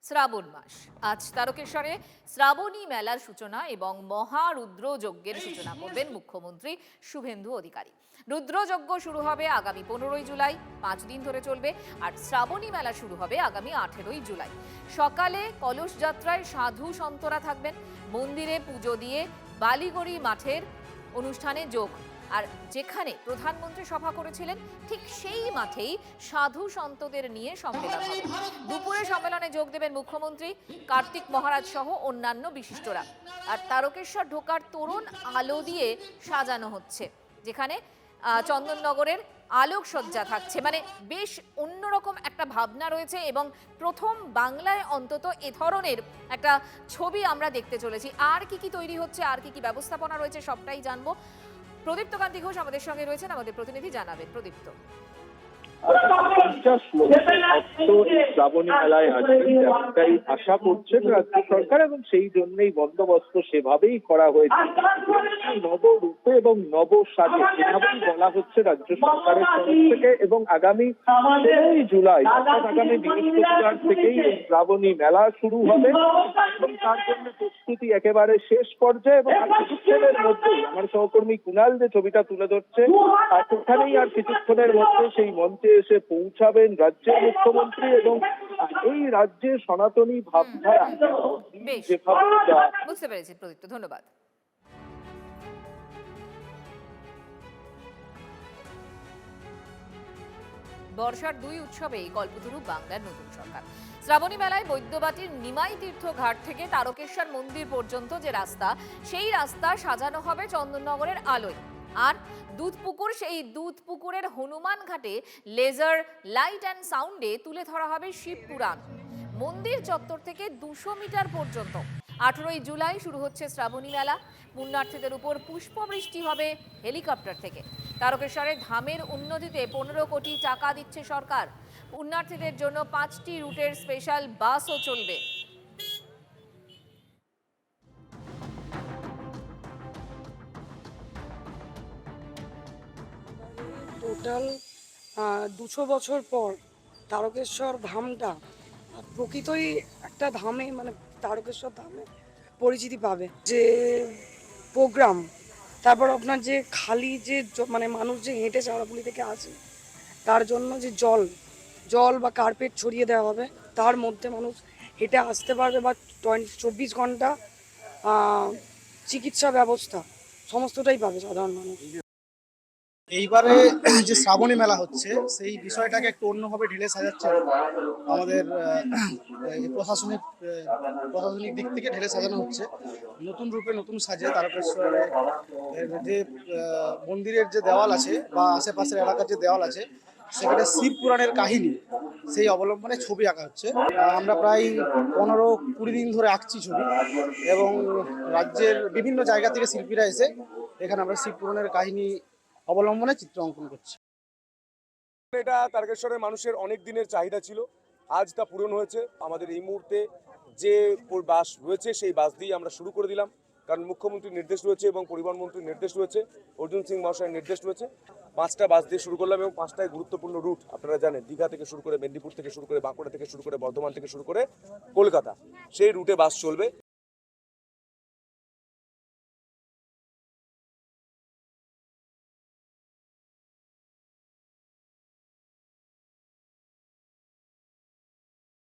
শ্রাবণ মাস আজ তারকেশ্বরে শ্রাবণী মেলার সূচনা এবং মহারুদ্র যজ্ঞের সূচনা করবেন মুখ্যমন্ত্রী শুভেন্দু অধিকারী। রুদ্রযজ্ঞ শুরু হবে আগামী 15ই জুলাই, 5 দিন ধরে চলবে। আর শ্রাবণী মেলা শুরু হবে আগামী 18ই জুলাই। সকালে কলস যাত্রায় সাধু সন্তরা থাকবেন। মন্দিরে পুজো দিয়ে বালিগড়ি মাঠের অনুষ্ঠানে যোগ। আর যেখানে প্রধানমন্ত্রী সভা করেছিলেন ঠিক সেই মাঠেই সাধু সন্তদের নিয়ে সম্মেলন হবে। দুপুরে সম্মেলনে যোগ দেবেন মুখ্যমন্ত্রী, কার্তিক মহারাজ সহ অন্যান্য বিশিষ্টরা। আর তারকেশ্বর ঢোকার তোরণ আলো দিয়ে সাজানো হচ্ছে, যেখানে চন্দননগরের আলোকসজ্জা থাকছে। মানে বেশ অন্যরকম একটা ভাবনা রয়েছে এবং প্রথম বাংলায় অন্তত এ ধরনের একটা ছবি আমরা দেখতে চলেছি। আর কি কি তৈরি হচ্ছে, আর কি কি ব্যবস্থাপনা রয়েছে, সবটাই জানবো। প্রদীপ্ত কান্তি ঘোষ আমাদের সঙ্গে রয়েছেন, আমাদের প্রতিনিধি জানাবেন। প্রদীপ্ত। 50 লক্ষ ভক্ত শ্রাবণী মেলায় আসবেন এমনটাই আশা করছেন রাজ্য সরকার, এবং সেই জন্যই বন্দোবস্ত সেভাবেই করা হয়েছে। নবরূপে এবং নব সাজে এভাবেই বলা হচ্ছে রাজ্য সরকারের তরফ থেকে। এবং আগামী 16ই জুলাই অর্থাৎ আগামী বৃহস্পতিবার থেকেই এই শ্রাবণী মেলা শুরু হবে এবং তার জন্য প্রস্তুতি একেবারে শেষ পর্যায়ে। এবং আর কিছুক্ষণের মধ্যেই আমার সহকর্মী কুণাল যে ছবিটা তুলে ধরছে, আর সেখানেই আর কিছুক্ষণের মধ্যে সেই মঞ্চে এসে পৌঁছাবেন রাজ্যের মুখ্যমন্ত্রী। এবং এই রাজ্যের সনাতনী ভাবধারা বুঝতে পেরেছি প্রদীপ্ত, ধন্যবাদ। বর্ষার দুই উৎসবেই কল্পতরু বাংলার নতুন সরকার। শ্রাবণী মেলায় বৈদ্যবাটির নিমাই তীর্থ ঘাট থেকে তারকেশ্বর মন্দির পর্যন্ত যে রাস্তা, সেই রাস্তা সাজানো হবে চন্দননগরের আলোয়। আর দুধপুকুর, সেই দুধপুকুরের হনুমান ঘাটে লেজার লাইট অ্যান্ড সাউন্ডে তুলে ধরা হবে শিব পুরাণ। মন্দির চত্বর থেকে 200 মিটার পর্যন্ত 18ই জুলাই শুরু হচ্ছে শ্রাবণী মেলা। পুণ্যার্থীদের উপর পুষ্পবৃষ্টি হবে হেলিকপ্টার থেকে। তারকেশ্বরের ধামের উন্নতিতে 15 কোটি টাকা দিচ্ছে সরকার। পুণ্যার্থীদের জন্য 5টি রুটের স্পেশাল বাসও চলবে। টোটাল 200 বছর পর তারকেশ্বর ধামটা প্রকৃতই একটা ধামে, মানে তারকেশ্বর ধামে পরিচিতি পাবে। যে প্রোগ্রাম, তারপর আপনার যে খালি যে মানে মানুষ যে হেঁটে চাওড়াপুলি থেকে আসে, তার জন্য যে জল বা কার্পেট ছড়িয়ে দেওয়া হবে, তার মধ্যে মানুষ হেঁটে আসতে পারবে। বা 24 ঘন্টা চিকিৎসা ব্যবস্থা সমস্তটাই পাবে সাধারণ মানুষ। এইবারে যে শ্রাবণী মেলা হচ্ছে সেই বিষয়টাকে একটু অন্যভাবে ঢেলে সাজাচ্ছে আমাদের প্রশাসনিক দিক থেকে ঢেলে সাজানো হচ্ছে নতুন রূপে, নতুন সাজে। তারকেশ্বরে যে মন্দিরের যে দেওয়াল আছে বা আশেপাশের এলাকার যে দেওয়াল আছে, সেখানে শিব পুরাণের কাহিনী সেই অবলম্বনে ছবি আঁকা হচ্ছে। আমরা প্রায় 15-20 দিন ধরে আঁকছি ছবি, এবং রাজ্যের বিভিন্ন জায়গা থেকে শিল্পীরা এসে এখানে আমরা শিব পুরাণের কাহিনী অবলম্বনে চিত্র অঙ্কন করছি। এটা তারকেশ্বরের মানুষের অনেক দিনের চাহিদা ছিল, আজ তা পূরণ হয়েছে। আমাদের এই মুহূর্তে যে বাস রয়েছে সেই বাস দিয়ে আমরা শুরু করে দিলাম, কারণ মুখ্যমন্ত্রীর নির্দেশ রয়েছে এবং পরিবহন মন্ত্রীর নির্দেশ রয়েছে, অর্জুন সিং মহাশয়ের নির্দেশ রয়েছে। 5টা বাস দিয়ে শুরু করলাম এবং 5টায় গুরুত্বপূর্ণ রুট আপনারা জানেন, দীঘা থেকে শুরু করে, মেদিনীপুর থেকে শুরু করে, বাঁকুড়া থেকে শুরু করে, বর্ধমান থেকে শুরু করে কলকাতা, সেই রুটে বাস চলবে।